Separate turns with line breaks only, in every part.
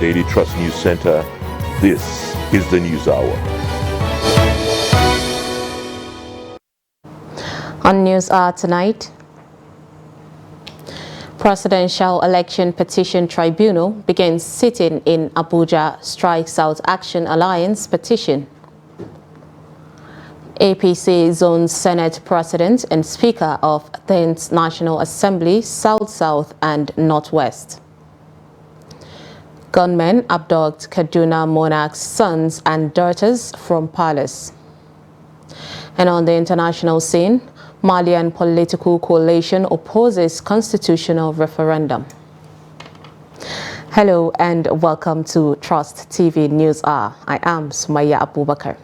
Daily Trust News Center. This is the News Hour.
On News Hour tonight, Presidential Election Petition Tribunal begins sitting in Abuja, strikes out Action Alliance petition. APC Zone Senate President and Speaker of 10th National Assembly, South-South and Northwest. Gunmen abduct Kaduna monarch's sons and daughters from palace. And on the international scene, Malian political coalition opposes constitutional referendum. Hello and welcome to Trust TV News Hour. I am Sumaya Abubakar.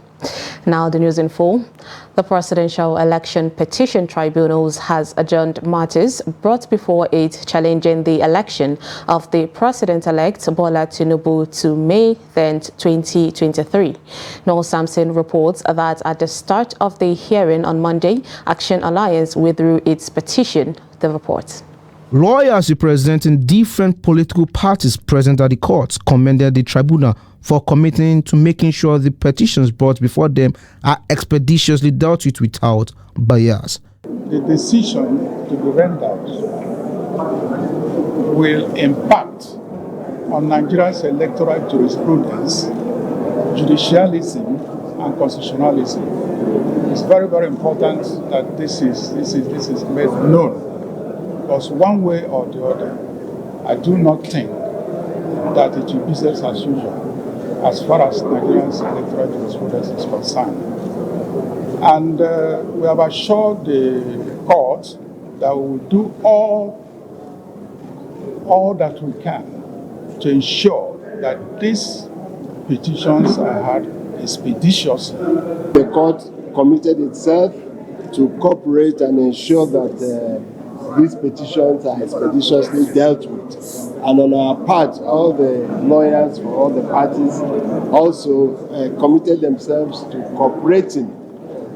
Now the news in full. The Presidential Election Petition Tribunals has adjourned matters brought before it challenging the election of the President-elect Bola Tinubu to May 10th, 2023. Noel Sampson reports that at the start of the hearing on Monday, Action Alliance withdrew its petition. The report.
Lawyers representing different political parties present at the courts commended the tribunal for committing to making sure the petitions brought before them are expeditiously dealt with without bias.
The decision to be rendered will impact on Nigeria's electoral jurisprudence, judicialism, and constitutionalism. It's very, very important that this is made known, because one way or the other, I do not think that it will be business as usual as far as Nigeria's electoral jurisprudence is concerned. And we have assured the court that we will do all that we can to ensure that these petitions are heard expeditiously.
The court committed itself to cooperate and ensure that these petitions are expeditiously dealt with. And on our part, all the lawyers for all the parties also committed themselves to cooperating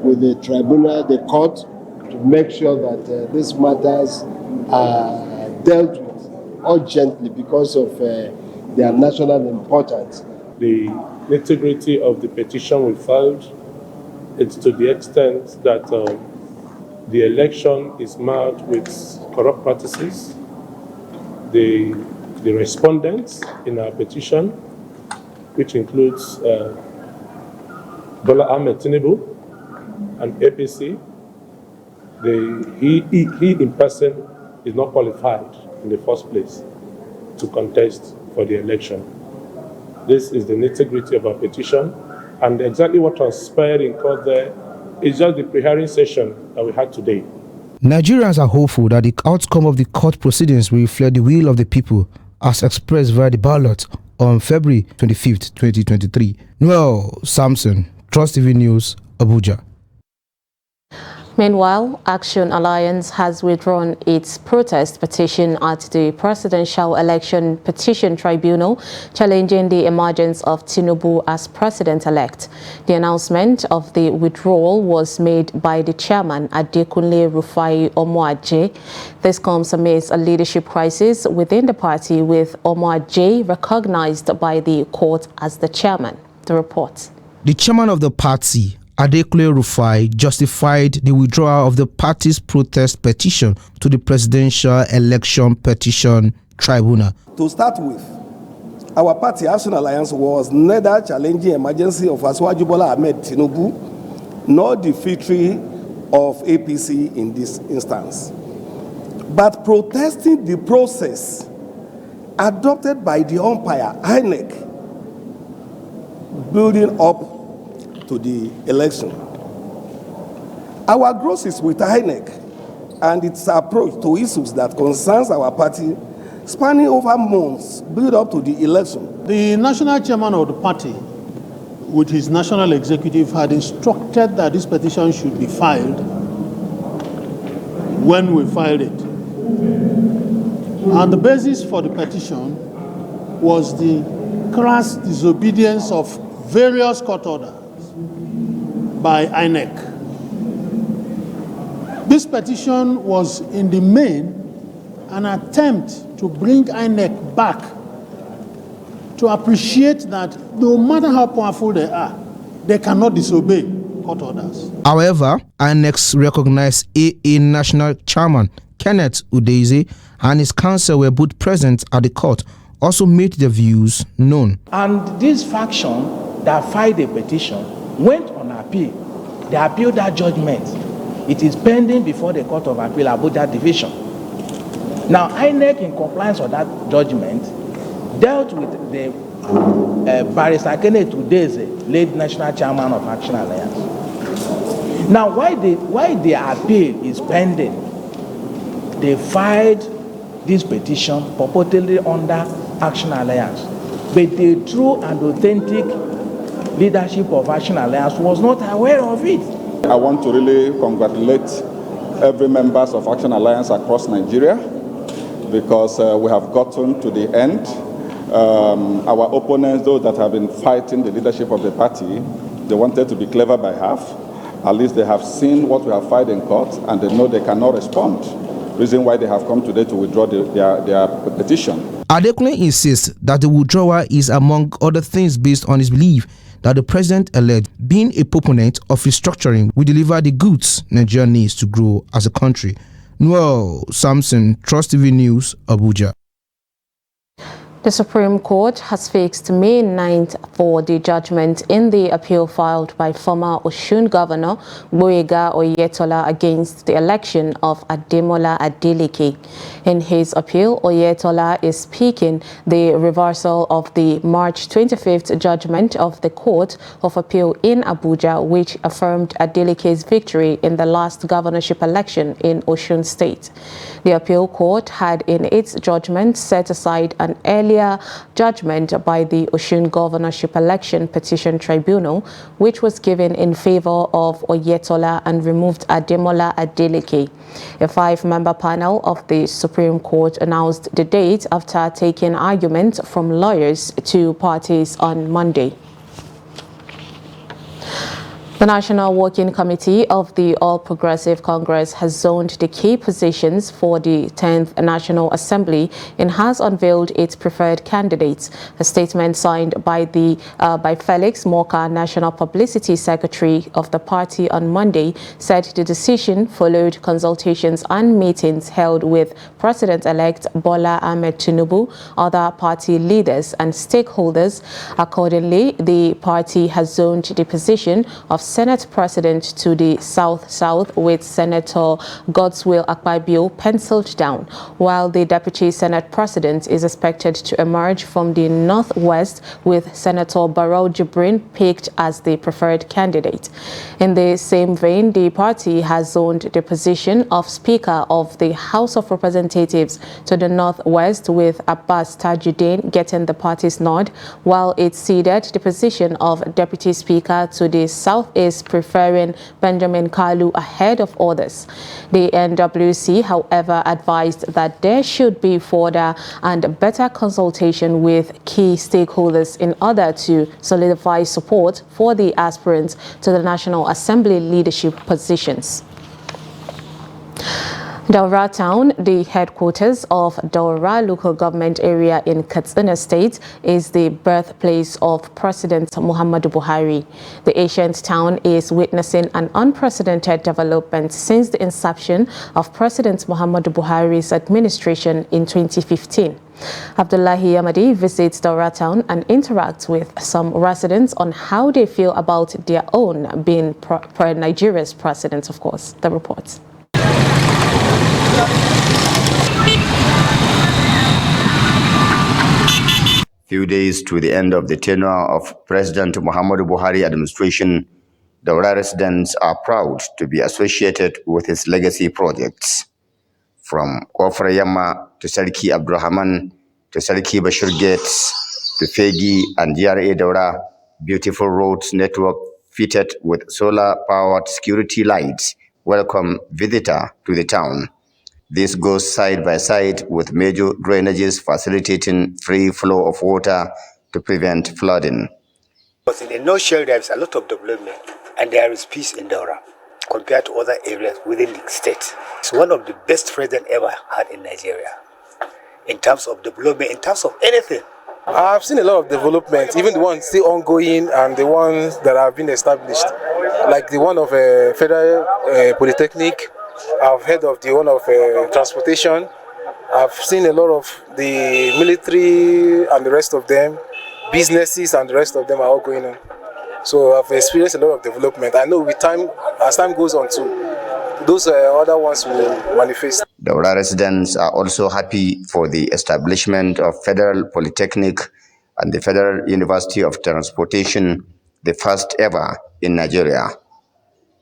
with the tribunal, the court, to make sure that these matters are dealt with urgently because of their national importance.
The integrity of the petition we filed, it's to the extent that the election is marred with corrupt practices. The respondents in our petition, which includes Bola Ahmed Tinubu and APC, he in person is not qualified in the first place to contest for the election. This is the nitty-gritty of our petition, and exactly what transpired in court there is just the pre-hearing session that we had today.
Nigerians are hopeful that the outcome of the court proceedings will reflect the will of the people as expressed via the ballot on February 25th, 2023. Noel Sampson, Trust TV News, Abuja.
Meanwhile, Action Alliance has withdrawn its protest petition at the Presidential Election Petition Tribunal, challenging the emergence of Tinubu as president-elect. The announcement of the withdrawal was made by the chairman, Adekunle Rufai Omoaje. This comes amidst a leadership crisis within the party, with Omoaje recognized by the court as the chairman. The report.
The chairman of the party, Adekunle Rufai, justified the withdrawal of the party's protest petition to the Presidential Election Petition Tribunal.
To start with, our party, Action Alliance, was neither challenging emergency of Asiwaju Bola Ahmed Tinubu nor the victory of APC in this instance, but protesting the process adopted by the umpire, INEC, building up to the election. Our growth is with INEC and its approach to issues that concerns our party, spanning over months, build up to the election.
The national chairman of the party, with his national executive, had instructed that this petition should be filed when we filed it. And the basis for the petition was the crass disobedience of various court orders by INEC. This petition was in the main an attempt to bring INEC back to appreciate that no matter how powerful they are, they cannot disobey court orders.
However, INEC recognized AA National Chairman Kenneth Udeze and his counsel were both present at the court, also made their views known.
And this faction that filed a petition went on appeal. They appealed that judgment. It is pending before the Court of Appeal Abuja Division. Now, INEC, in compliance with that judgment, dealt with the Barrister Kenneth Udeze, late National Chairman of Action Alliance. Now, why the appeal is pending, they filed this petition purportedly under Action Alliance, but the true and authentic leadership of Action Alliance was not aware of it.
I want to really congratulate every members of Action Alliance across Nigeria because we have gotten to the end. Our opponents, those that have been fighting the leadership of the party, they wanted to be clever by half. At least they have seen what we have filed in court and they know they cannot respond. Reason why they have come today to withdraw their petition.
Adekunle insists that the withdrawal is among other things based on his belief that the president-elect, being a proponent of restructuring, will deliver the goods Nigeria needs to grow as a country. Noel Samson, Trust TV News, Abuja.
The Supreme Court has fixed May 9th for the judgment in the appeal filed by former Osun Governor Gboyega Oyetola against the election of Ademola Adeleke. In his appeal, Oyetola is seeking the reversal of the March 25th judgment of the Court of Appeal in Abuja, which affirmed Adeleke's victory in the last governorship election in Osun State. The appeal court had in its judgment set aside an earlier judgment by the Osun Governorship Election Petition Tribunal, which was given in favor of Oyetola and removed Ademola Adeleke. A 5-member panel of the Supreme Court announced the date after taking arguments from lawyers to parties on Monday. The National Working Committee of the All Progressive Congress has zoned the key positions for the 10th National Assembly and has unveiled its preferred candidates. A statement signed by Felix Morka, National Publicity Secretary of the party on Monday, said the decision followed consultations and meetings held with President-elect Bola Ahmed Tinubu, other party leaders and stakeholders. Accordingly, the party has zoned the position of Senate President to the South-South, with Senator Godswill Akpabio penciled down, while the Deputy Senate President is expected to emerge from the Northwest, with Senator Barrow Jibrin picked as the preferred candidate. In the same vein, the party has zoned the position of Speaker of the House of Representatives to the Northwest, with Abbas Tajuddin getting the party's nod, while it ceded the position of Deputy Speaker to the Southeast, preferring Benjamin Kalu ahead of others. The NWC, however, advised that there should be further and better consultation with key stakeholders in order to solidify support for the aspirants to the National Assembly leadership positions. Daura Town, the headquarters of Daura local government area in Katsina State, is the birthplace of President Muhammadu Buhari. The ancient town is witnessing an unprecedented development since the inception of President Muhammadu Buhari's administration in 2015. Abdullahi Yamadi visits Daura Town and interacts with some residents on how they feel about their own being Nigeria's president, of course. The report.
Few days to the end of the tenure of President Muhammadu Buhari administration, Daura residents are proud to be associated with his legacy projects. From Kofar Yamma to Sarki Abdurrahman to Sarki Bashir Gates to Fegi and DRA Daura, beautiful roads network fitted with solar-powered security lights welcome visitor to the town. This goes side by side with major drainages facilitating free flow of water to prevent flooding.
But in a nutshell, there is a lot of development and there is peace in Daura compared to other areas within the state. It's one of the best presidents ever had in Nigeria. In terms of development, in terms of anything,
I've seen a lot of development, even the ones still ongoing and the ones that have been established, like the one of Federal Polytechnic. I've heard of the one of transportation. I've seen a lot of the military and the rest of them, businesses and the rest of them are all going on. So I've experienced a lot of development. I know with time, as time goes on too, those other ones will manifest.
Daura residents are also happy for the establishment of Federal Polytechnic and the Federal University of Transportation, the first ever in Nigeria.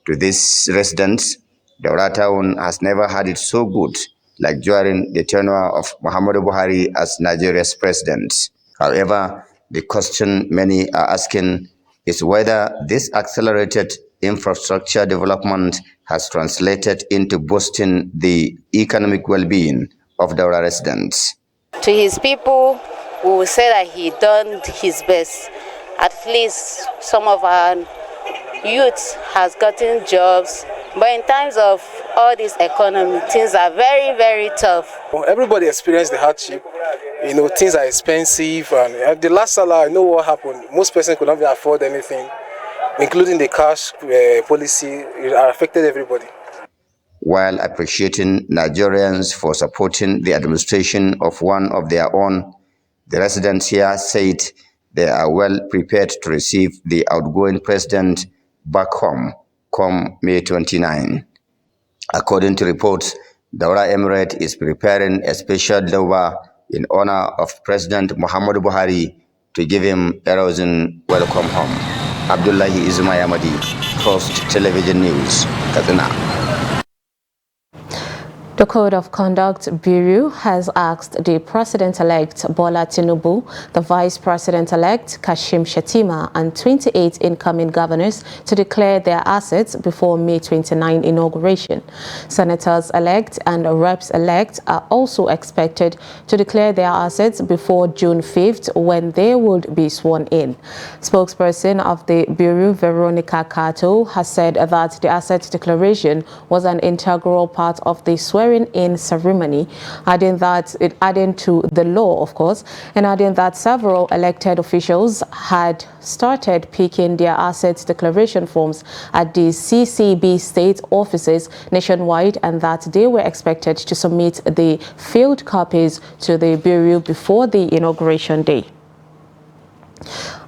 To these residents, Daura town has never had it so good like during the tenure of Muhammadu Buhari as Nigeria's president. However, the question many are asking is whether this accelerated infrastructure development has translated into boosting the economic well-being of Daura residents.
To his people, we will say that he done his best. At least some of our youth has gotten jobs, but in terms of all this economy, things are very, very tough.
Everybody experienced the hardship. You know, things are expensive, and the last salary, I know what happened. Most persons could not even afford anything, including the cash policy. It affected everybody.
While appreciating Nigerians for supporting the administration of one of their own, the residents here said they are well prepared to receive the outgoing president back home come May 29. According to reports, Daura Emirate is preparing a special dawah in honor of President Muhammadu Buhari to give him a rousing welcome home. Abdullahi Izumai Amadi, Trust Television News, Katsina.
The Code of Conduct Bureau has asked the President-elect Bola Tinubu, the Vice President-elect Kashim Shettima, and 28 incoming governors to declare their assets before May 29 inauguration. Senators-elect and reps-elect are also expected to declare their assets before June 5th when they would be sworn in. Spokesperson of the Bureau, Veronica Kato, has said that the asset declaration was an integral part of the swearing-in ceremony, adding to the law, of course, and adding that several elected officials had started picking their assets declaration forms at the CCB state offices nationwide, and that they were expected to submit the filled copies to the Bureau before the inauguration day.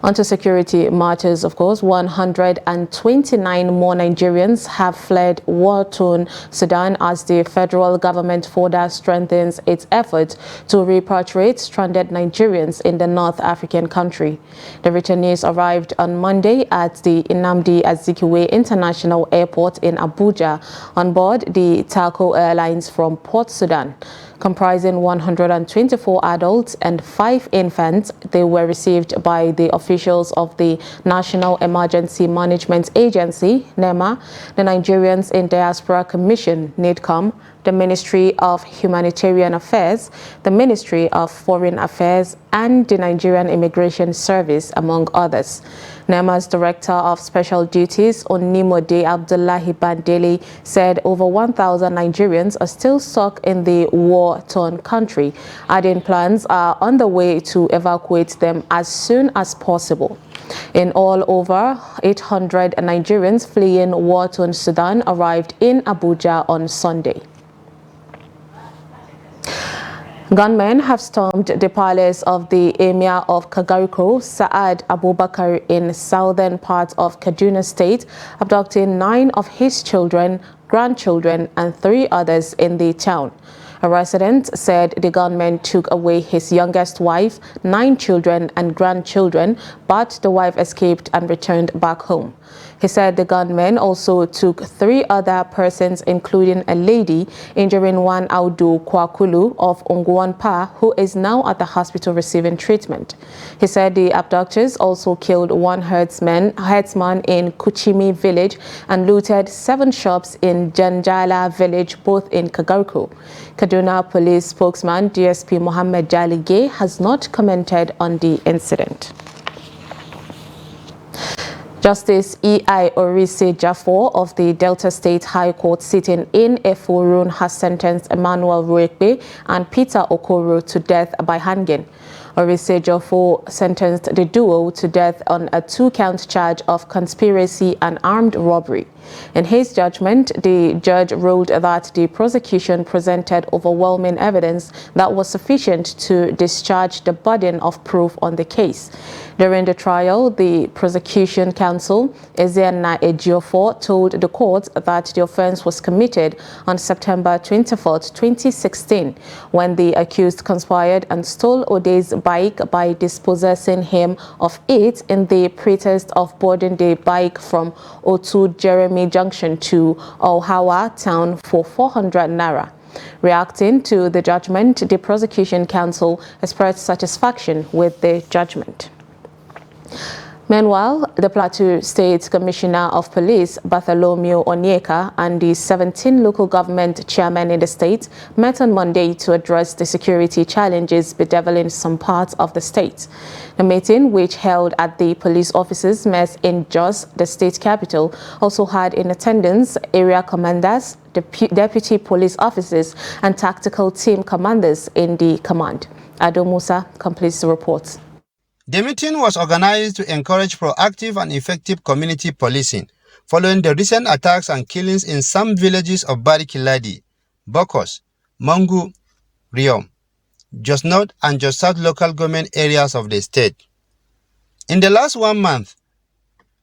Onto security matters, of course, 129 more Nigerians have fled war-torn Sudan as the federal government further strengthens its efforts to repatriate stranded Nigerians in the North African country. The returnees arrived on Monday at the Nnamdi Azikiwe International Airport in Abuja on board the Taco Airlines from Port Sudan. Comprising 124 adults and 5 infants, they were received by the officials of the National Emergency Management Agency, NEMA, the Nigerians in Diaspora Commission, NIDCOM, the Ministry of Humanitarian Affairs, the Ministry of Foreign Affairs, and the Nigerian Immigration Service, among others. NEMA's Director of Special Duties, Onimode Abdullahi Bandeli, said over 1,000 Nigerians are still stuck in the war-torn country, adding plans are on the way to evacuate them as soon as possible. In all, over 800 Nigerians fleeing war-torn Sudan arrived in Abuja on Sunday. Gunmen have stormed the palace of the Emir of Kagariko, Saad Abubakar, in southern part of Kaduna State, abducting 9 of his children, grandchildren, and 3 others in the town. A resident said the gunmen took away his youngest wife, 9 children, and grandchildren, but the wife escaped and returned back home. He said the gunmen also took 3 other persons, including a lady, injuring one Audu Kwakulu of Ongwanpa, who is now at the hospital receiving treatment. He said the abductors also killed one herdsman in Kuchimi village and looted 7 shops in Janjala village, both in Kagarko. Kaduna Police spokesman DSP Mohammed Jalige has not commented on the incident. Justice E.I. Orise Jaffor of the Delta State High Court sitting in Efurun has sentenced Emmanuel Ruekbe and Peter Okoro to death by hanging. Orise Jofo sentenced the duo to death on a 2-count charge of conspiracy and armed robbery. In his judgment, the judge ruled that the prosecution presented overwhelming evidence that was sufficient to discharge the burden of proof on the case. During the trial, the prosecution counsel, Ezeana Ejiofor, told the court that the offense was committed on September 24, 2016, when the accused conspired and stole Ode's bike by dispossessing him of it in the pretext of boarding the bike from Otu Jeremy Junction to Ohawa town for 400 naira. Reacting to the judgment, the prosecution counsel expressed satisfaction with the judgment. Meanwhile, the Plateau State Commissioner of Police, Bartholomew Onyeka, and the 17 local government chairmen in the state met on Monday to address the security challenges bedeviling some parts of the state. The meeting, which held at the police offices mess in Jos, the state capital, also had in attendance area commanders, deputy police officers, and tactical team commanders in the command. Ado Musa completes the report.
The meeting was organized to encourage proactive and effective community policing following the recent attacks and killings in some villages of Barikiladi, Bokos, Mangu, Riom, Jos North and Jos South local government areas of the state. In the last 1 month,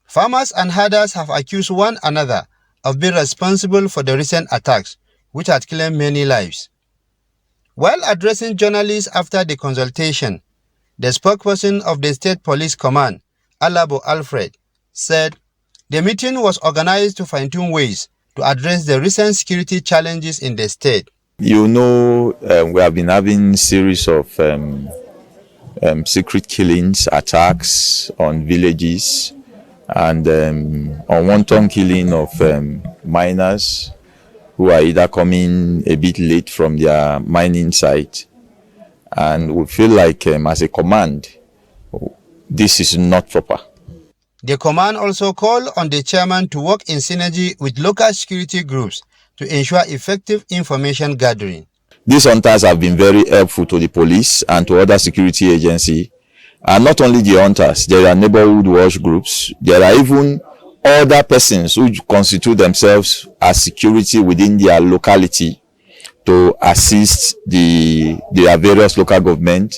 farmers and herders have accused one another of being responsible for the recent attacks, which had claimed many lives. While addressing journalists after the consultation, the spokesperson of the State Police Command, Alabo Alfred, said the meeting was organized to fine-tune ways to address the recent security challenges in the state.
You know, we have been having a series of secret killings, attacks on villages, and unwanted killing of miners who are either coming a bit late from their mining site. And we feel like, as a command, this is not proper.
The command also called on the chairman to work in synergy with local security groups to ensure effective information gathering.
These hunters have been very helpful to the police and to other security agencies. And not only the hunters, there are neighborhood watch groups. There are even other persons who constitute themselves as security within their locality to assist their various local government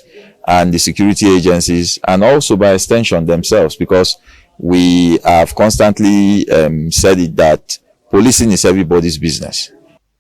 and the security agencies, and also by extension themselves, because we have constantly said it that policing is everybody's business.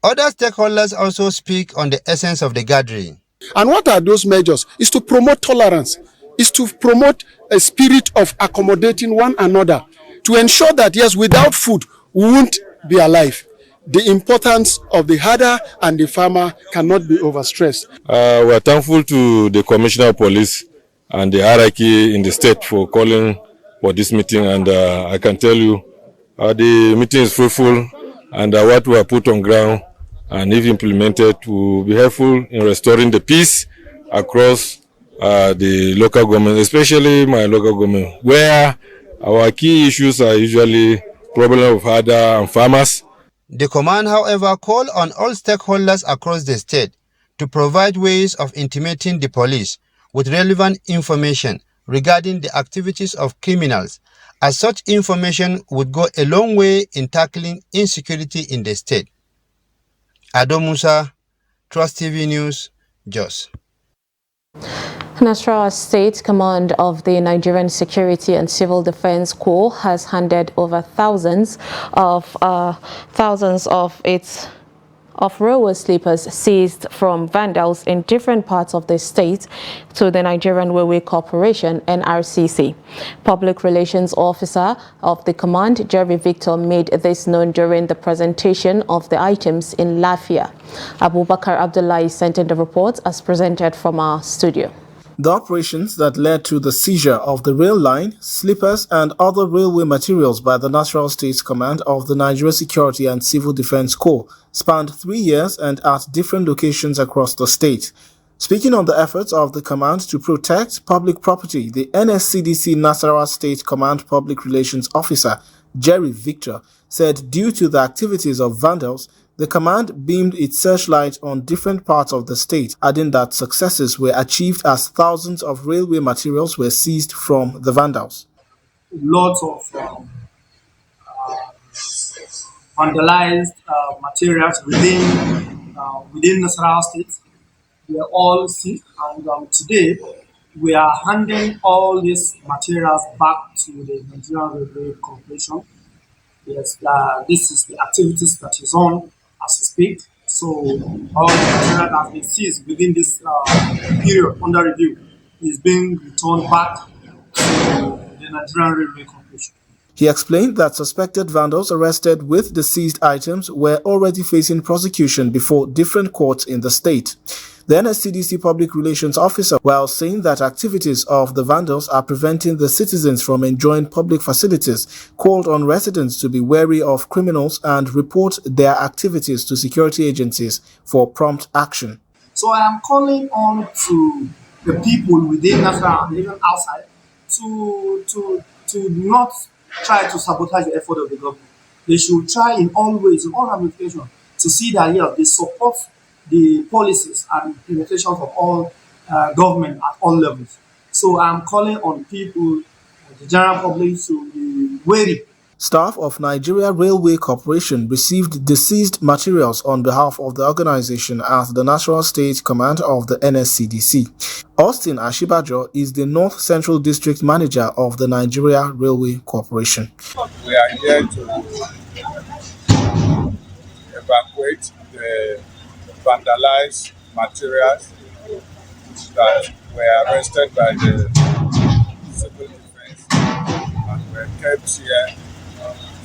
Other stakeholders also speak on the essence of the gathering.
And what are those measures? Is to promote tolerance, is to promote a spirit of accommodating one another, to ensure that, yes, without food, we won't be alive. The importance of the herder and the farmer cannot be overstressed.
We are thankful to the Commissioner of Police and the hierarchy in the state for calling for this meeting, and I can tell you the meeting is fruitful, and what we have put on ground and if implemented will be helpful in restoring the peace across the local government, especially my local government, where our key issues are usually problem of herder and farmers.
The command, however, called on all stakeholders across the state to provide ways of intimating the police with relevant information regarding the activities of criminals, as such information would go a long way in tackling insecurity in the state. Ado Musa, Trust TV News, Jos.
Nasarawa State Command of the Nigerian Security and Civil Defense Corps has handed over thousands of its railway sleepers seized from vandals in different parts of the state to the Nigerian Railway Corporation, NRCC. Public Relations Officer of the command, Jerry Victor, made this known during the presentation of the items in Lafia. Abubakar Abdullahi sent in the report as presented from our studio.
The operations that led to the seizure of the rail line, sleepers and other railway materials by the Nasarawa State Command of the Nigeria Security and Civil Defense Corps spanned 3 years and at different locations across the state. Speaking on the efforts of the command to protect public property, the NSCDC Nasarawa State Command Public Relations Officer, Jerry Victor, said due to the activities of vandals, The command beamed its searchlight on different parts of the state, adding that successes were achieved as thousands of railway materials were seized from the vandals.
Lots of vandalized materials within Nasarawa State. We are all seized, and today we are handing all these materials back to the Nigerian Railway Corporation. Yes, this is the activities that is on as we speak. So all the material that has been seized within this period under review is being returned back to the Nigerian Railway Corporation.
He explained that suspected vandals arrested with the seized items were already facing prosecution before different courts in the state. The NSCDC public relations officer, while saying that activities of the vandals are preventing the citizens from enjoying public facilities, called on residents to be wary of criminals and report their activities to security agencies for prompt action.
So I am calling on to the people within Nasarawa and even outside to not try to sabotage the effort of the government. They should try in all ways, in all ramifications, to see that they support the policies and implementations of all government at all levels. So I'm calling on people, the general public, to be wary.
Staff of Nigeria Railway Corporation received the seized materials on behalf of the organization at the National State Command of the NSCDC. Austin Ashibajo is the North Central District Manager of the Nigeria Railway Corporation.
We are here to evacuate the vandalized materials that were arrested by the civil defense and were kept here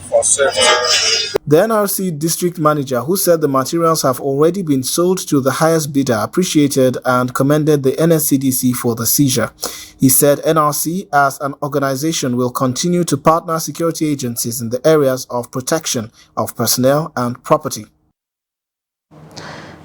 for safety.
The NRC district manager, who said the materials have already been sold to the highest bidder, appreciated and commended the NSCDC for the seizure. He said NRC as an organization will continue to partner security agencies in the areas of protection of personnel and property.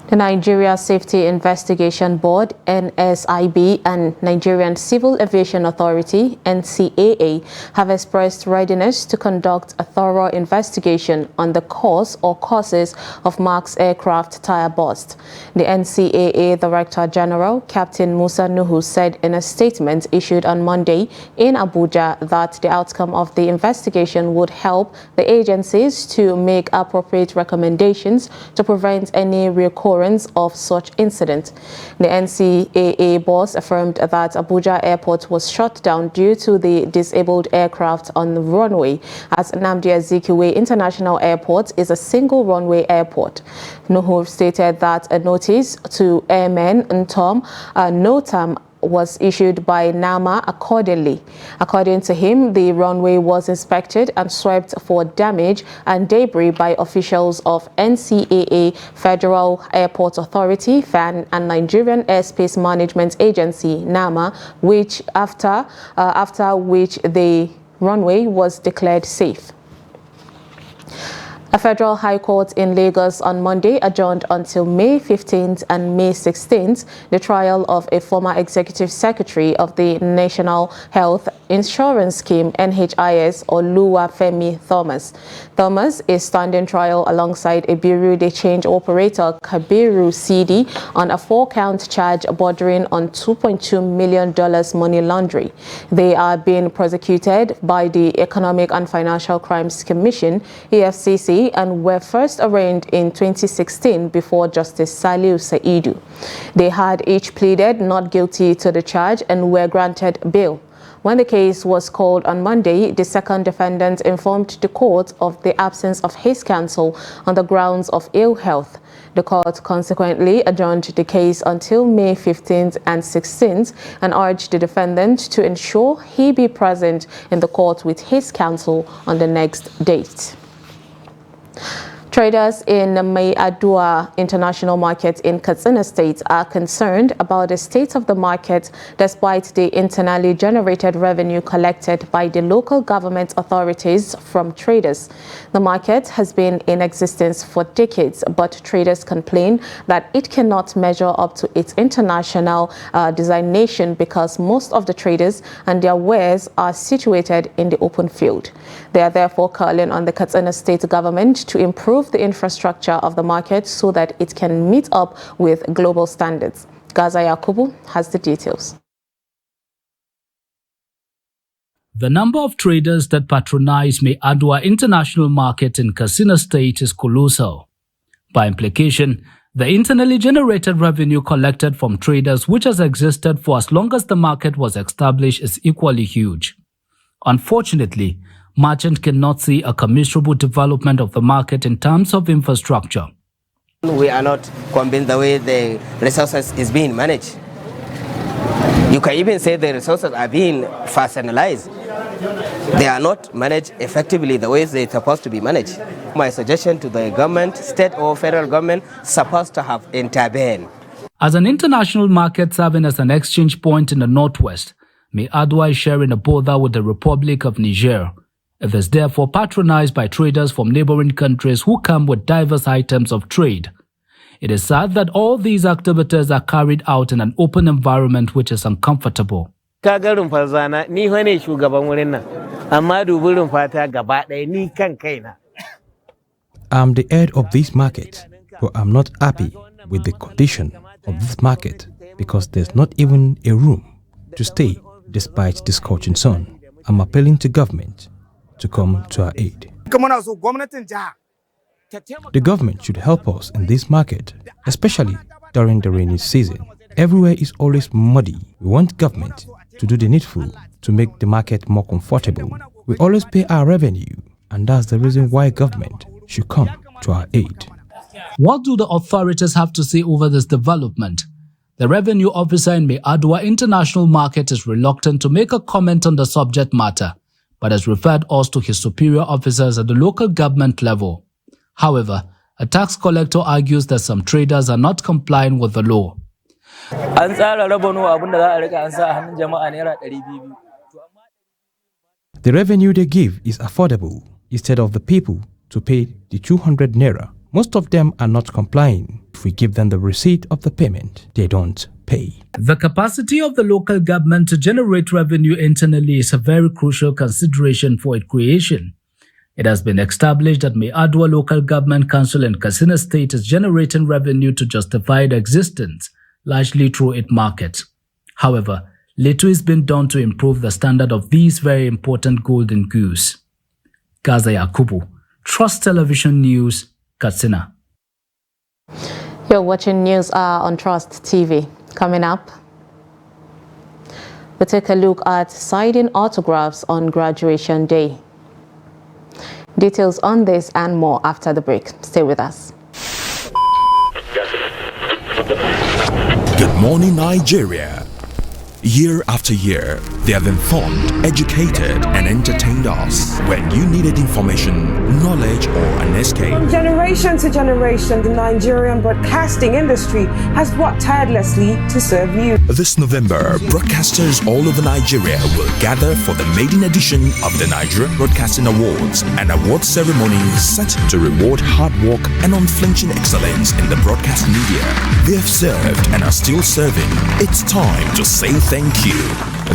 The Nigeria Safety Investigation Board, NSIB, and Nigerian Civil Aviation Authority, NCAA, have expressed readiness to conduct a thorough investigation on the cause or causes of Max aircraft tire burst. The NCAA Director General, Captain Musa Nuhu, said in a statement issued on Monday in Abuja that the outcome of the investigation would help the agencies to make appropriate recommendations to prevent any recurrence of such incident. The NCAA boss affirmed that Abuja Airport was shut down due to the disabled aircraft on the runway, as Nnamdi Azikiwe International Airport is a single runway airport. Nuhu stated that a notice to Airmen Ntom Notam was issued by NAMA accordingly. According to him, the runway was inspected and swept for damage and debris by officials of NCAA, Federal Airport Authority, FAN, and Nigerian Airspace Management Agency, NAMA, which after which the runway was declared safe. A federal high court in Lagos on Monday adjourned until May 15th and May 16th the trial of a former executive secretary of the National Health Insurance Scheme, NHIS, Oluwafemi Thomas. Thomas is standing trial alongside a Bureau de Change operator, Kabiru Sidi, on a 4-count charge bordering on $2.2 million money laundering. They are being prosecuted by the Economic and Financial Crimes Commission, EFCC, and were first arraigned in 2016 before Justice Saliu Saidu. They had each pleaded not guilty to the charge and were granted bail. When the case was called on Monday, the second defendant informed the court of the absence of his counsel on the grounds of ill health. The court consequently adjourned the case until May 15th and 16th and urged the defendant to ensure he be present in the court with his counsel on the next date. Traders in the Mai Adua International Market in Katsina State are concerned about the state of the market despite the internally generated revenue collected by the local government authorities from traders. The market has been in existence for decades, but traders complain that it cannot measure up to its international designation because most of the traders and their wares are situated in the open field. They are therefore calling on the Katsina State government to improve improve the infrastructure of the market so that it can meet up with global standards. Gaza Yakubu has the details.
The number of traders that patronize Mai Adwa International Market in Katsina State is colossal. By implication, the internally generated revenue collected from traders, which has existed for as long as the market was established, is equally huge. Unfortunately, merchants cannot see a commensurable development of the market in terms of infrastructure.
We are not convinced the way the resources is being managed. You can even say the resources are being personalized. They are not managed effectively the way they're supposed to be managed. My suggestion to the government, state or federal government, supposed to have intervened.
As an international market serving as an exchange point in the northwest, Mai Adwa is sharing a border with the Republic of Niger. It is therefore patronized by traders from neighboring countries who come with diverse items of trade. It is sad that all these activities are carried out in an open environment which is uncomfortable.
I'm the head of this market, but I'm not happy with the condition of this market because there's not even a room to stay despite the scorching sun. I'm appealing to government to come to our aid. The government should help us in this market, especially during the rainy season. Everywhere is always muddy. We want government to do the needful to make the market more comfortable. We always pay our revenue, and that's the reason why government should come to our aid.
What do the authorities have to say over this development? The revenue officer in Mai Adwa International Market is reluctant to make a comment on the subject matter, but has referred us to his superior officers at the local government level. However, a tax collector argues that some traders are not complying with the law.
The revenue they give is affordable instead of the people to pay the 200 naira. Most of them are not complying. If we give them the receipt of the payment, they don't pay.
The capacity of the local government to generate revenue internally is a very crucial consideration for its creation. It has been established that Mai Adwa Local Government Council in Katsina State is generating revenue to justify its existence, largely through its market. However, little is being done to improve the standard of these very important golden goose. Gaza Yakubu, Trust Television News, Katsina.
You're watching News Hour on Trust TV. Coming up, we take a look at signing autographs on graduation day. Details on this and more after the break. Stay with us.
Good morning, Nigeria. Year after year, they have informed, educated, and entertained us. When you needed information, knowledge, or an escape.
From generation to generation, the Nigerian broadcasting industry has worked tirelessly to serve you.
This November, broadcasters all over Nigeria will gather for the maiden edition of the Nigerian Broadcasting Awards, an award ceremony set to reward hard work and unflinching excellence in the broadcast media. They have served and are still serving. It's time to say thank you.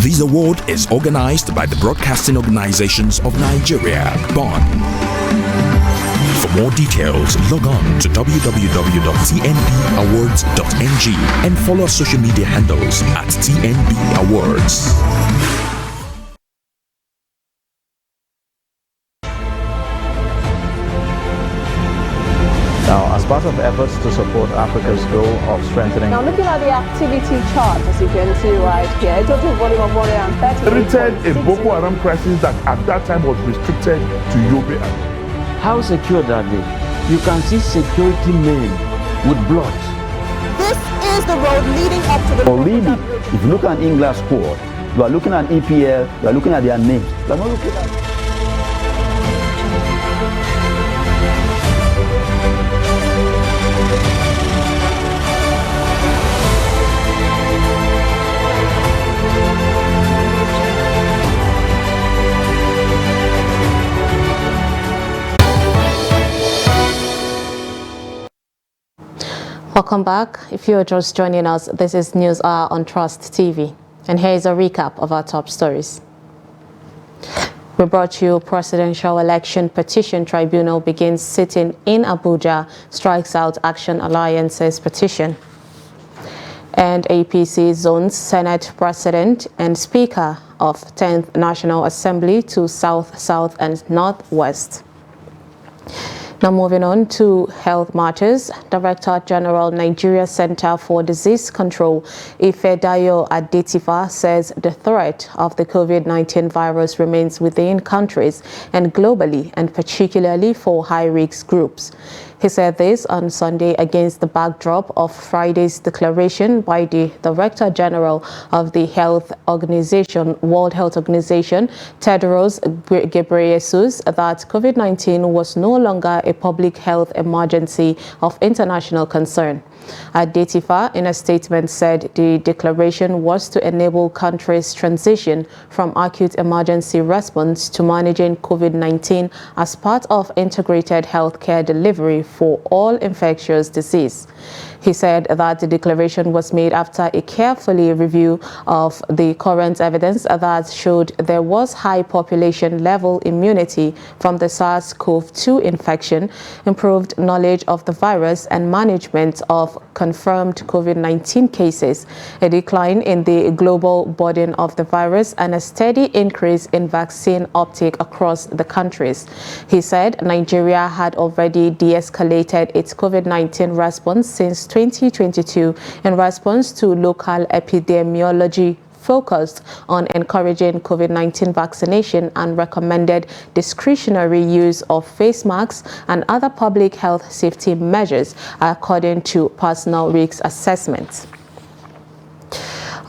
This award is organized by the Broadcasting Organizations of Nigeria, BON. For more details, log on to www.tnbawards.ng and follow our social media handles at TNB Awards.
Now, as part of efforts to support Africa's goal of strengthening...
Now, looking at the activity chart, as you can see right here, a total volume of 130...
Treated a Boko Haram crisis that at that time was restricted to Yobe.
How secure are they? You can see security men with blood.
This is the road leading up to the...
Already, if you look at England squad, you are looking at EPL, you are looking at their names. You are not looking at...
Welcome back. If you're just joining us, this is News Hour on Trust TV. And here is a recap of our top stories. We brought you Presidential Election Petition Tribunal begins sitting in Abuja, strikes out Action Alliance's petition. And APC zones Senate President and Speaker of 10th National Assembly to South, South and Northwest. Now moving on to health matters, Director General Nigeria Center for Disease Control, Ifedayo Adetifa, says the threat of the COVID-19 virus remains within countries and globally, and particularly for high-risk groups. He said this on Sunday against the backdrop of Friday's declaration by the Director General of the Health Organization, World Health Organization, Tedros Ghebreyesus, that COVID-19 was no longer a public health emergency of international concern. Adetifa, in a statement, said the declaration was to enable countries' transition from acute emergency response to managing COVID-19 as part of integrated healthcare delivery for all infectious disease. He said that the declaration was made after a carefully review of the current evidence that showed there was high population-level immunity from the SARS-CoV-2 infection, improved knowledge of the virus and management of confirmed COVID-19 cases, a decline in the global burden of the virus, and a steady increase in vaccine uptake across the countries. He said Nigeria had already de-escalated its COVID-19 response since 2022 in response to local epidemiology focused on encouraging COVID-19 vaccination and recommended discretionary use of face masks and other public health safety measures according to personal risk assessments.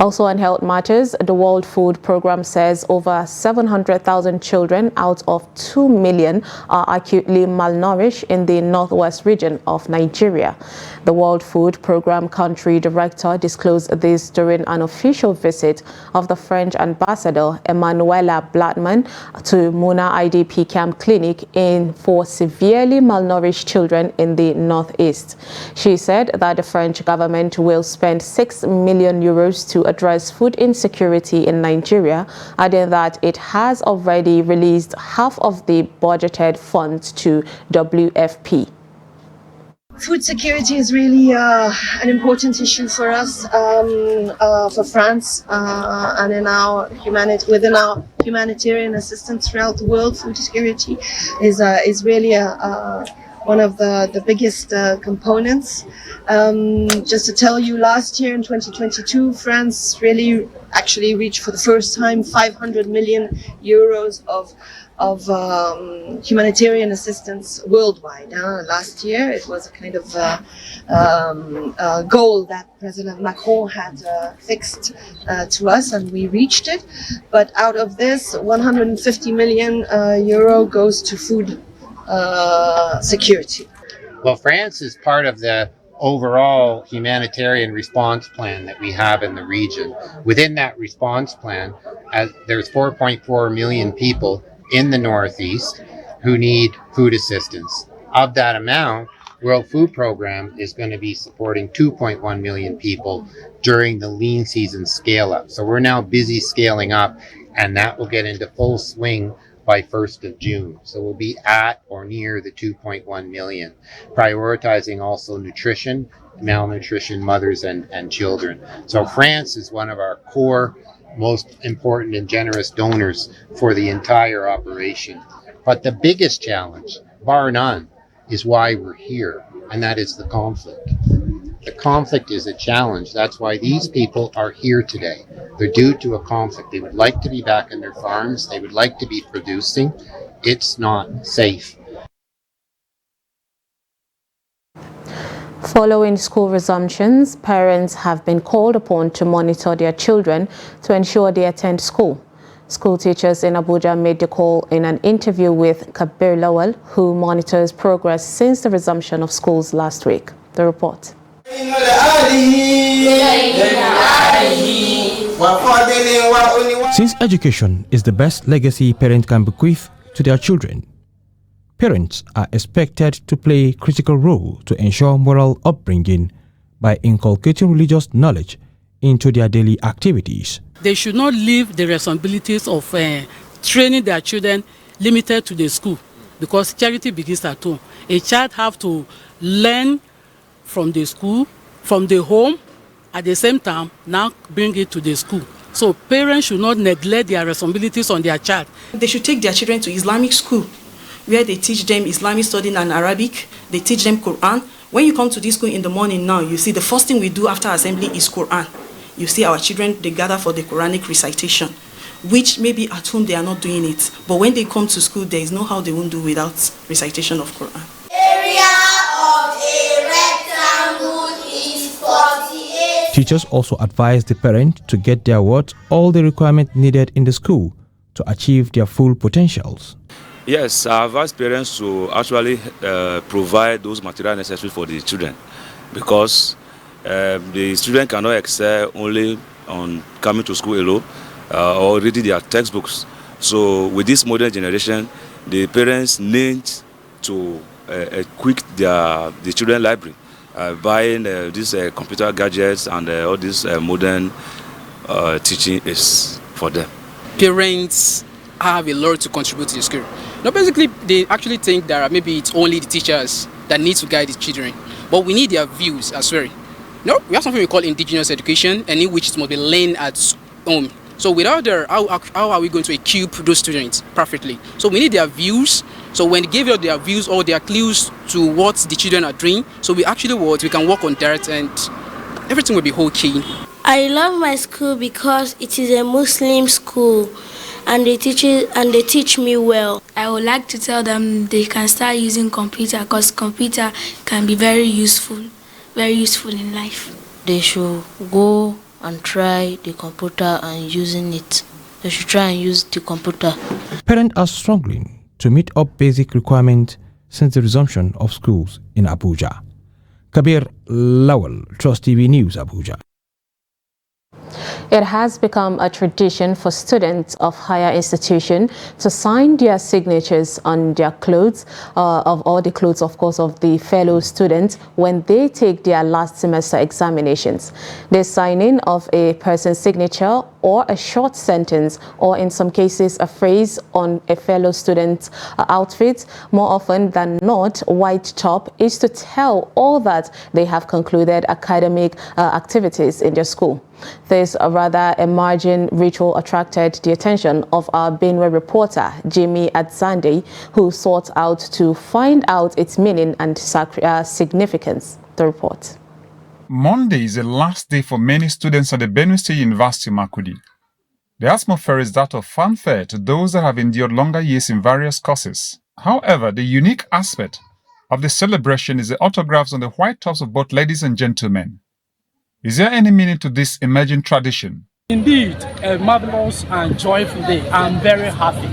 Also on health matters, the World Food Programme says over 700,000 children out of 2 million are acutely malnourished in the northwest region of Nigeria. The World Food Programme country director disclosed this during an official visit of the French ambassador Emanuela Blattman to Muna IDP Camp Clinic for severely malnourished children in the northeast. She said that the French government will spend 6 million euros to address food insecurity in Nigeria, adding that it has already released half of the budgeted funds to WFP.
Food security is really an important issue for us, for France, and within our humanitarian assistance throughout the world. Food security is really one of the biggest components. Just to tell you, last year in 2022, France really actually reached for the first time 500 million euros of humanitarian assistance worldwide. Last year it was a kind of goal that President Macron had fixed to us, and we reached it. But out of this, 150 million euro goes to food security.
Well, France is part of the overall humanitarian response plan that we have in the region. Within that response plan, there's 4.4 million people in the Northeast who need food assistance. Of that amount, World Food Programme is going to be supporting 2.1 million people during the lean season scale up. So we're now busy scaling up, and that will get into full swing by 1st of June. So we'll be at or near the 2.1 million, prioritizing also nutrition, malnutrition, mothers and children. So France is one of our core, most important and generous donors for the entire operation. But the biggest challenge, bar none, is why we're here, and that is the conflict. The conflict is a challenge. That's why these people are here today. They're due to a conflict. They would like to be back in their farms. They would like to be producing. It's not safe.
Following school resumptions, parents have been called upon to monitor their children to ensure they attend school. School teachers in Abuja made the call in an interview with Kabir Lawal, who monitors progress since the resumption of schools last week. The report.
Since education is the best legacy parents can bequeath to their children, parents are expected to play a critical role to ensure moral upbringing by inculcating religious knowledge into their daily activities.
They should not leave the responsibilities of training their children limited to the school, because charity begins at home. A child have to learn from the school, from the home, at the same time now bring it to the school. So parents should not neglect their responsibilities on their child.
They should take their children to Islamic school, where they teach them Islamic study and Arabic. They teach them Quran. When you come to this school in the morning now, you see the first thing we do after assembly is Quran. You see our children, they gather for the Quranic recitation, which maybe at home they are not doing it. But when they come to school, there is no how they won't do without recitation of Quran.
Area of a rectangle is 48.
Teachers also advise the parent to get their all the requirements needed in the school to achieve their full potentials.
Yes, I advise parents to actually provide those materials necessary for the children, because the student cannot excel only on coming to school alone or reading their textbooks. So with this modern generation, the parents need to equip the children library, buying these computer gadgets and all these modern teaching aids for them.
Parents have a lot to contribute to the school. Now, basically, they actually think that maybe it's only the teachers that need to guide the children, but we need their views as well. No, we have something we call indigenous education, and in which it must be learned at home. So without their, how are we going to equip those students perfectly? So we need their views. So when they give us their views or their clues to what the children are doing, so we actually we can work on that, and everything will be okay.
I love my school because it is a Muslim school, and they teach me well.
I would like to tell them they can start using computer, because computer can be very useful in life.
They should go and try the computer and using it. They should try and use the computer.
Parents are struggling to meet up basic requirements since the resumption of schools in Abuja. Kabir Lawal, Trust TV News, Abuja.
It has become a tradition for students of higher institution to sign their signatures on their clothes, of all the clothes, of course, of the fellow students when they take their last semester examinations. The signing of a person's signature or a short sentence, or in some cases a phrase on a fellow student's outfit, more often than not white top, is to tell all that they have concluded academic activities in their school. This rather emerging ritual attracted the attention of our Benue reporter, Jimmy Adzande, who sought out to find out its meaning and significance. The report.
Monday is the last day for many students at the Benue State University, Makurdi. The atmosphere is that of fanfare to those that have endured longer years in various courses. However, the unique aspect of the celebration is the autographs on the white tops of both ladies and gentlemen. Is there any meaning to this emerging tradition?
Indeed, a marvelous and joyful day. I'm very happy.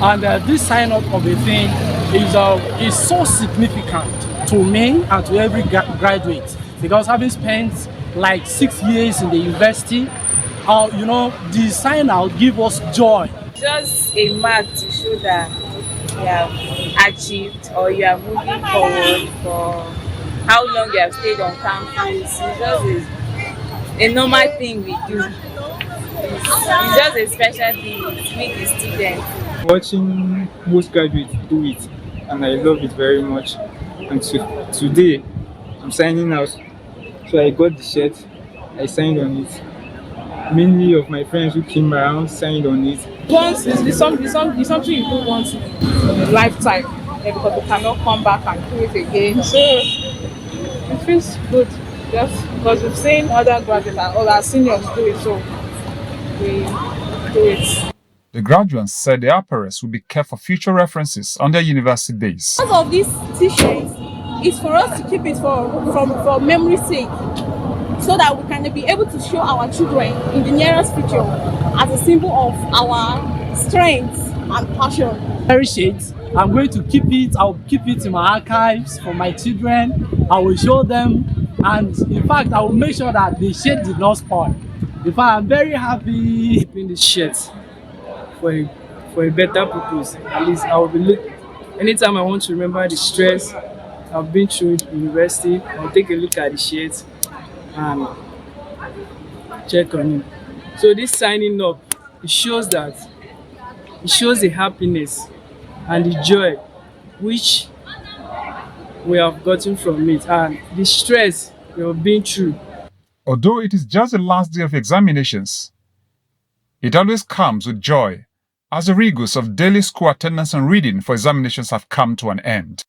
And this sign up of a thing is so significant to me and to every graduate, because having spent like 6 years in the university, the sign out gives us joy.
Just a mark to show that you have achieved or you are moving forward for how long you have stayed on campus. It's just a normal thing we do. It's just a special thing to make the students.
Watching most graduates do it, and I love it very much. And today, I'm signing out. So I got the shirt, I signed on it. Many of my friends who came around signed on it.
Once it's something you do once in a lifetime, because you cannot come back and do it again. So it feels good. Just because we've seen other graduates and other seniors do it, so we do it.
The graduates said the apparels will be kept for future references on their university days.
Because of these t-shirts, it's for us to keep it for memory's sake, so that we can be able to show our children in the nearest future as a symbol of our strength and passion.
Heritage, I'm going to keep it. I'll keep it in my archives for my children. I will show them. And in fact, I will make sure that the shirt did not spoil. In fact, I'm very happy
keeping the shirt for a better purpose. At least I will be anytime I want to remember the stress I've been through university, I'll take a look at the shirt and check on it. So this signing up, it shows that it shows the happiness and the joy which we have gotten from it and the stress we have been through.
Although it is just the last day of examinations, it always comes with joy as the rigors of daily school attendance and reading for examinations have come to an end.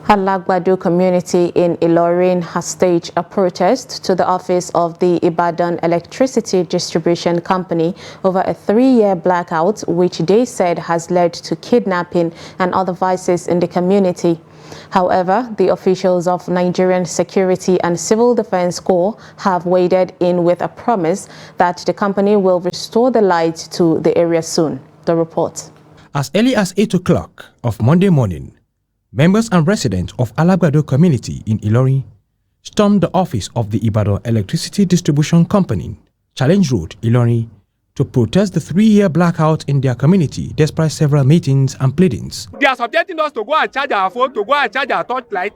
Alagbado community in Ilorin has staged a protest to the office of the Ibadan Electricity Distribution Company over a 3-year blackout, which they said has led to kidnapping and other vices in the community. However, the officials of Nigerian Security and Civil Defense Corps have waded in with a promise that the company will restore the light to the area soon. The report.
As early as 8 o'clock of Monday morning, members and residents of Alagbado community in Ilorin stormed the office of the Ibadan Electricity Distribution Company, Challenge Road, Ilorin, to protest the 3-year blackout in their community despite several meetings and pleadings.
They are subjecting us to go and charge our phone, to go and charge our torchlight.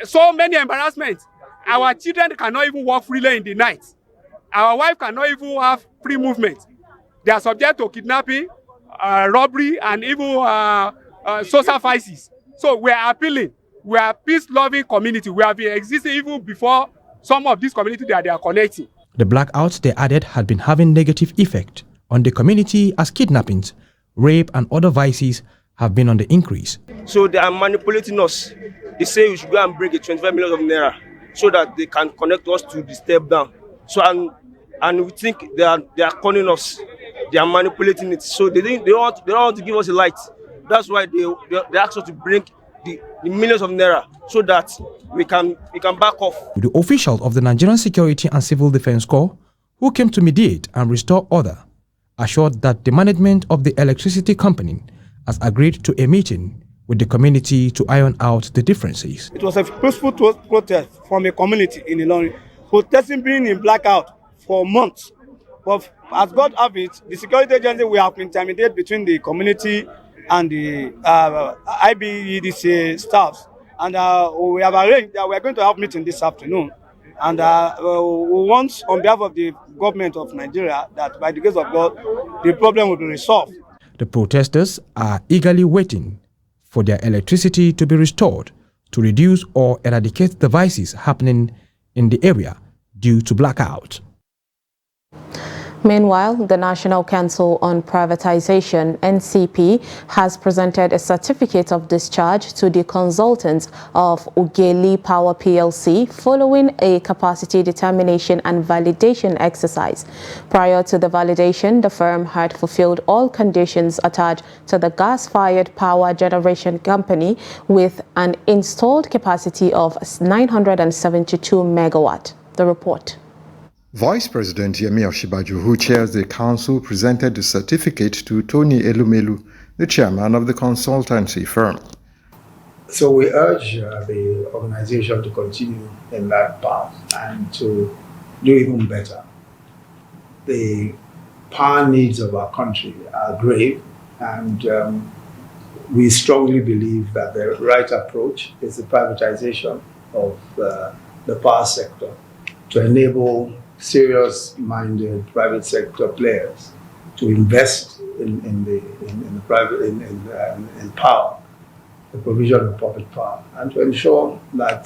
So many embarrassments. Our children cannot even walk freely in the night. Our wife cannot even have free movement. They are subject to kidnapping, robbery, and even social vices. So we are appealing. We are a peace-loving community. We have been existing even before some of these communities that they are connecting.
The blackouts, they added, had been having negative effect on the community as kidnappings, rape and other vices have been on the increase.
So they are manipulating us. They say we should go and bring 25 million of naira so that they can connect us to the step down. So and we think they are calling us. They are manipulating it. So they don't want to give us a light. That's why they ask us to bring the millions of naira so that we can back off.
The officials of the Nigerian Security and Civil Defense Corps, who came to mediate and restore order, assured that the management of the electricity company has agreed to a meeting with the community to iron out the differences.
It was a peaceful protest from a community in Ilorin, protesting being in blackout for months. But as God have it, the security agency will have intermediate between the community and the IBEDC staffs. And we have arranged that we are going to have a meeting this afternoon. And we want, on behalf of the government of Nigeria, that by the grace of God, the problem will be resolved.
The protesters are eagerly waiting for their electricity to be restored to reduce or eradicate the vices happening in the area due to blackout.
Meanwhile, the National Council on Privatization, NCP, has presented a certificate of discharge to the consultants of Ugeli Power PLC following a capacity determination and validation exercise. Prior to the validation, the firm had fulfilled all conditions attached to the gas-fired power generation company with an installed capacity of 972 megawatt. The report.
Vice President Yemi Osinbajo, who chairs the council, presented the certificate to Tony Elumelu, the chairman of the consultancy firm.
So we urge the organization to continue in that path and to do even better. The power needs of our country are grave, and we strongly believe that the right approach is the privatization of the power sector to enable serious-minded private sector players to invest in power, the provision of public power, and to ensure that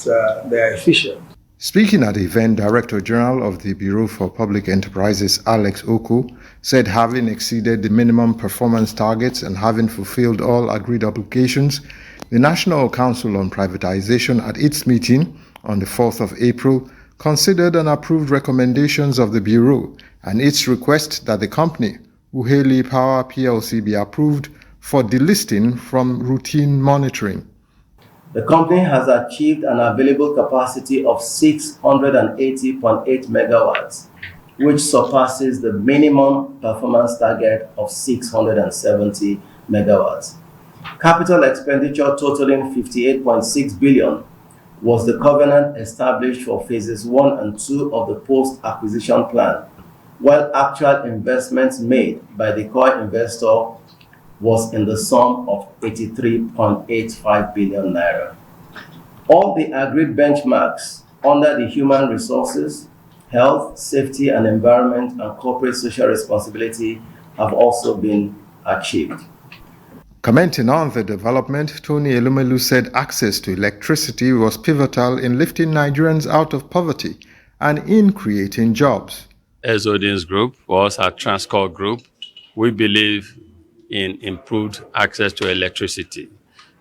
they are efficient.
Speaking at the event, Director General of the Bureau for Public Enterprises, Alex Oko, said having exceeded the minimum performance targets and having fulfilled all agreed obligations, the National Council on Privatization at its meeting on the 4th of April considered and approved recommendations of the Bureau and its request that the company, Ugeli Power PLC, be approved for delisting from routine monitoring.
The company has achieved an available capacity of 680.8 megawatts, which surpasses the minimum performance target of 670 megawatts. Capital expenditure totaling 58.6 billion was the covenant established for phases 1 and 2 of the post-acquisition plan, while actual investments made by the core investor was in the sum of 83.85 billion naira. All the agreed benchmarks under the human resources, health, safety and environment, and corporate social responsibility have also been achieved.
Commenting on the development, Tony Elumelu said access to electricity was pivotal in lifting Nigerians out of poverty and in creating jobs.
As Audience Group, for us at Transcorp Group, we believe in improved access to electricity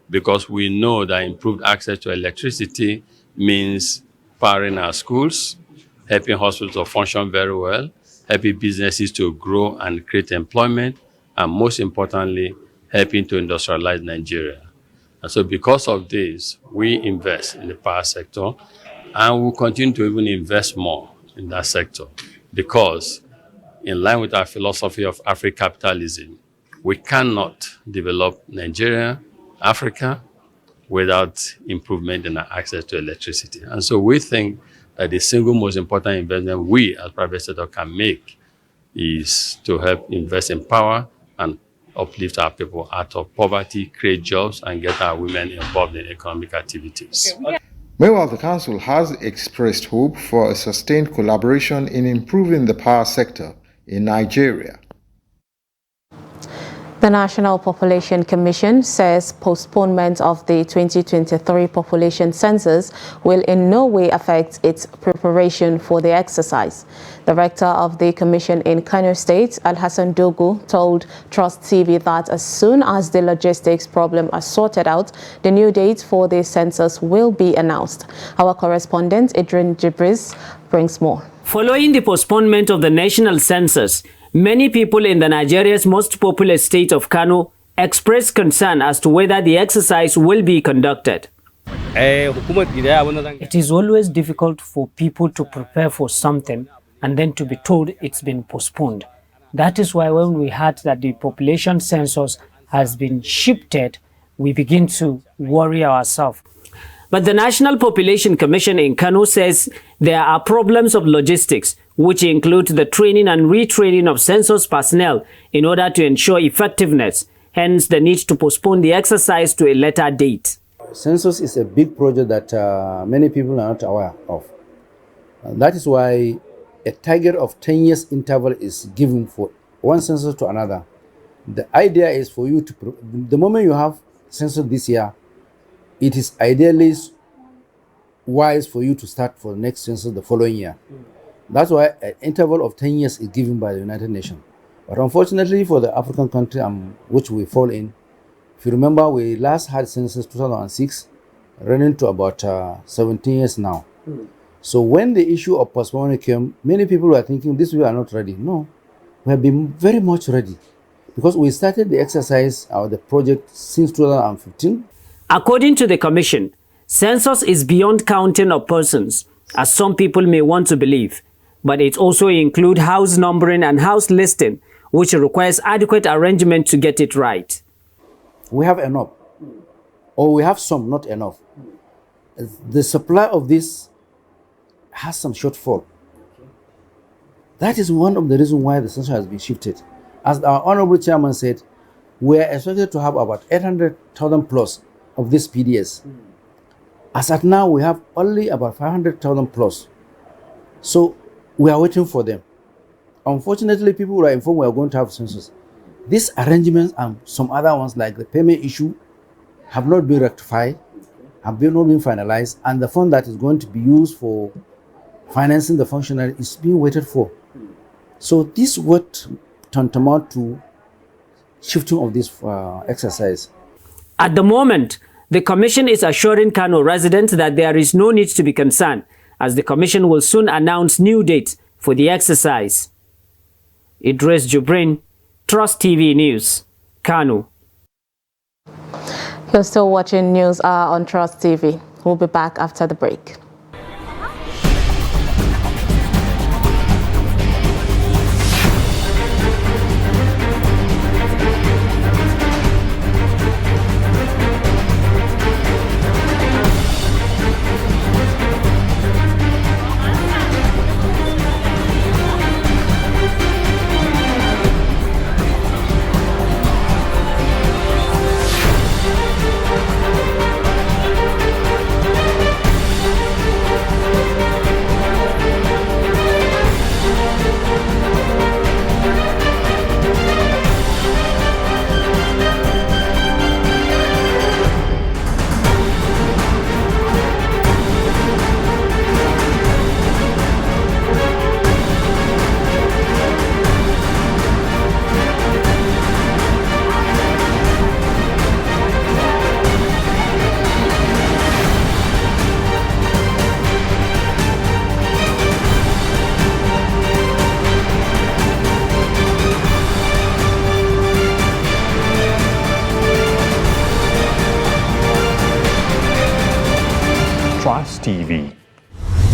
because we know that improved access to electricity means powering our schools, helping hospitals to function very well, helping businesses to grow and create employment, and most importantly, helping to industrialize Nigeria. And so because of this, we invest in the power sector and we'll continue to even invest more in that sector because in line with our philosophy of Afro-capitalism, we cannot develop Nigeria, Africa, without improvement in our access to electricity. And so we think that the single most important investment we as private sector can make is to help invest in power and uplift our people out of poverty, create jobs, and get our women involved in economic activities.
Meanwhile, the Council has expressed hope for a sustained collaboration in improving the power sector in Nigeria.
The National Population Commission says postponement of the 2023 population census will in no way affect its preparation for the exercise. The Director of the Commission in Kano State, Alhassan Dogo, told Trust TV that as soon as the logistics problem are sorted out, the new date for the census will be announced. Our correspondent, Idrin Jibriz, brings more.
Following the postponement of the national census, many people in Nigeria's most populous state of Kano expressed concern as to whether the exercise will be conducted.
It is always difficult for people to prepare for something and then to be told it's been postponed. That is why when we heard that the population census has been shifted, we begin to worry ourselves.
But the National Population Commission in Kano says there are problems of logistics, which include the training and retraining of census personnel in order to ensure effectiveness, hence the need to postpone the exercise to a later date.
Census is a big project that many people are not aware of. That is why a target of 10 years interval is given for one census to another. The idea is for you to, the moment you have census this year, it is ideally wise for you to start for the next census the following year. That's why an interval of 10 years is given by the United Nations. But unfortunately for the African country which we fall in, if you remember, we last had census 2006, running to about 17 years now. So when the issue of postponement came, many people were thinking this we are not ready. No, we have been very much ready because we started the exercise or the project since 2015.
According to the Commission, census is beyond counting of persons, as some people may want to believe, but it also includes house numbering and house listing, which requires adequate arrangement to get it right.
We have enough, or we have some, not enough. The supply of this has some shortfall. That is one of the reasons why the census has been shifted. As our Honorable Chairman said, we are expected to have about 800,000 plus of this PDS. As at now, we have only about 500,000 plus. So we are waiting for them. Unfortunately, people were informed we are going to have census. These arrangements and some other ones like the payment issue have not been rectified, have not been finalized, and the fund that is going to be used for financing the functionary is being waited for. So this what tantamount to shifting of this exercise.
At the moment, the Commission is assuring Kano residents that there is no need to be concerned, as the Commission will soon announce new dates for the exercise. Idris Jubrin, Trust TV News, Kano.
You're still watching News Hour on Trust TV. We'll be back after the break.
Trust TV,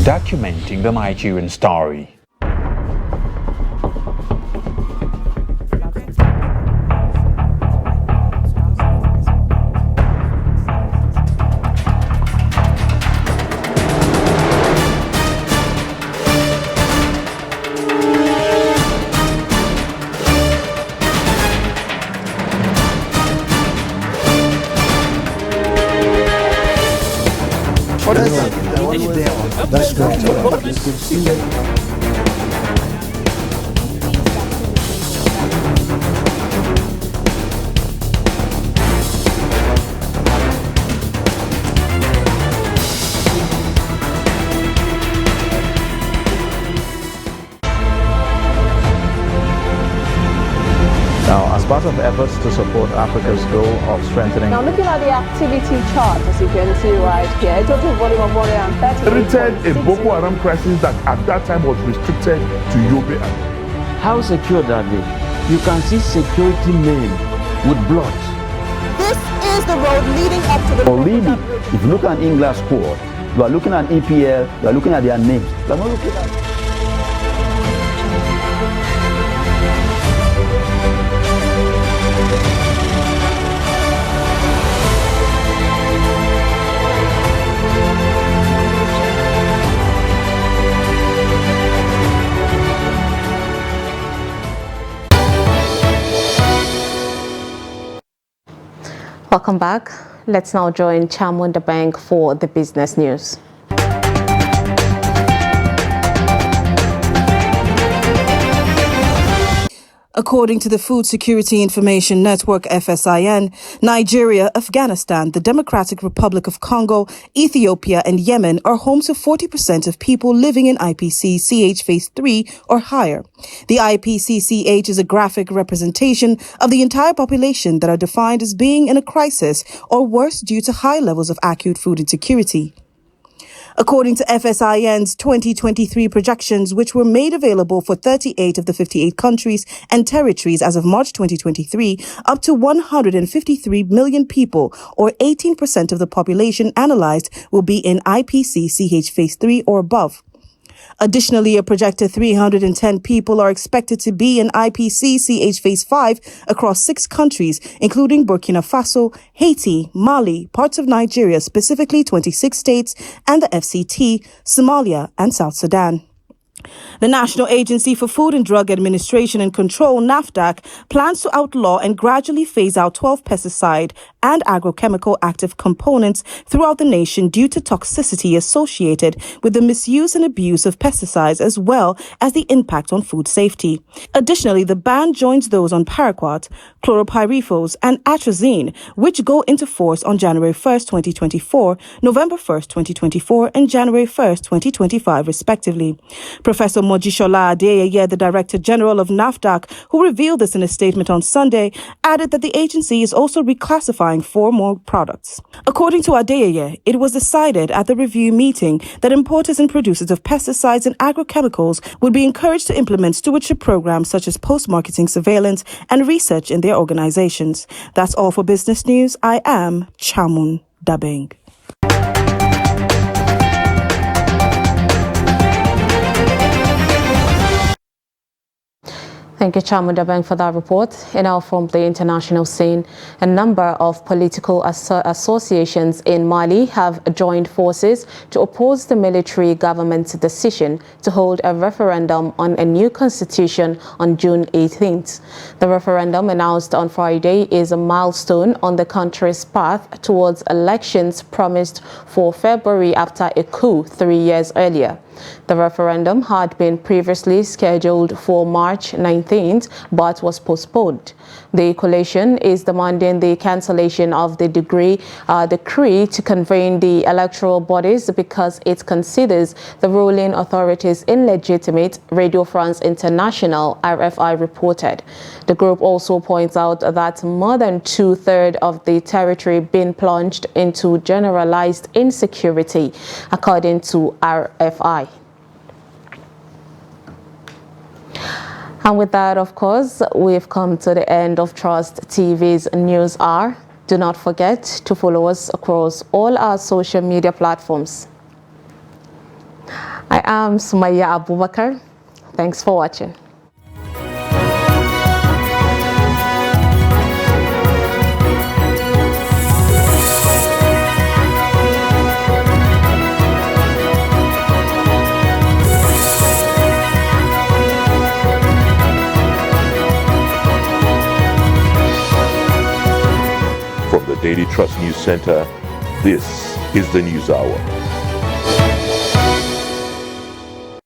documenting the Nigerian story.
That's great. Good to see you.
Now, as part of efforts to support Africa's goal of strengthening...
Now, looking at the activity chart, as you can see right here, a total volume of 130.
A Boko Haram crisis that at that time was restricted to Yobe.
How secure are they? You can see security men with blood.
This is the road leading up to the...
Already, if you look at England squad, you are looking at EPL, you are looking at their names. You are not looking at...
Welcome back. Let's now join Chamunda Bank for the business news.
According to the Food Security Information Network, FSIN, Nigeria, Afghanistan, the Democratic Republic of Congo, Ethiopia, and Yemen are home to 40% of people living in IPC-CH Phase 3 or higher. The IPC-CH is a graphic representation of the entire population that are defined as being in a crisis or worse due to high levels of acute food insecurity. According to FSIN's 2023 projections, which were made available for 38 of the 58 countries and territories as of March 2023, up to 153 million people, or 18% of the population analyzed, will be in IPC-CH Phase 3 or above. Additionally, a projected 310 people are expected to be in IPC-CH Phase 5 across 6 countries, including Burkina Faso, Haiti, Mali, parts of Nigeria, specifically 26 states, and the FCT, Somalia, and South Sudan. The National Agency for Food and Drug Administration and Control, NAFDAC, plans to outlaw and gradually phase out 12 pesticide and agrochemical active components throughout the nation due to toxicity associated with the misuse and abuse of pesticides as well as the impact on food safety. Additionally, the ban joins those on paraquat, chlorpyrifos, and atrazine, which go into force on January 1st, 2024, November 1st, 2024, and January 1st, 2025, respectively. Professor Mojishola Adeyeye, the Director General of NAFDAC, who revealed this in a statement on Sunday, added that the agency is also reclassifying 4 more products. According to Adeyeye, it was decided at the review meeting that importers and producers of pesticides and agrochemicals would be encouraged to implement stewardship programs such as post-marketing surveillance and research in their organizations. That's all for business news. I am Chamun Dabeng.
Thank you, Chamunda Bank, for that report. And now from the international scene, a number of political associations in Mali have joined forces to oppose the military government's decision to hold a referendum on a new constitution on June 18th. The referendum, announced on Friday, is a milestone on the country's path towards elections promised for February after a coup 3 years earlier. The referendum had been previously scheduled for March 19th, but was postponed. The coalition is demanding the cancellation of the decree to convene the electoral bodies because it considers the ruling authorities illegitimate, Radio France International, RFI, reported. The group also points out that more than 2/3 of the territory been plunged into generalized insecurity, according to RFI. And with that, of course, we've come to the end of Trust TV's News Hour. Do not forget to follow us across all our social media platforms. I am Sumaya Abubakar. Thanks for watching.
From the Daily Trust News Center, this is the News Hour.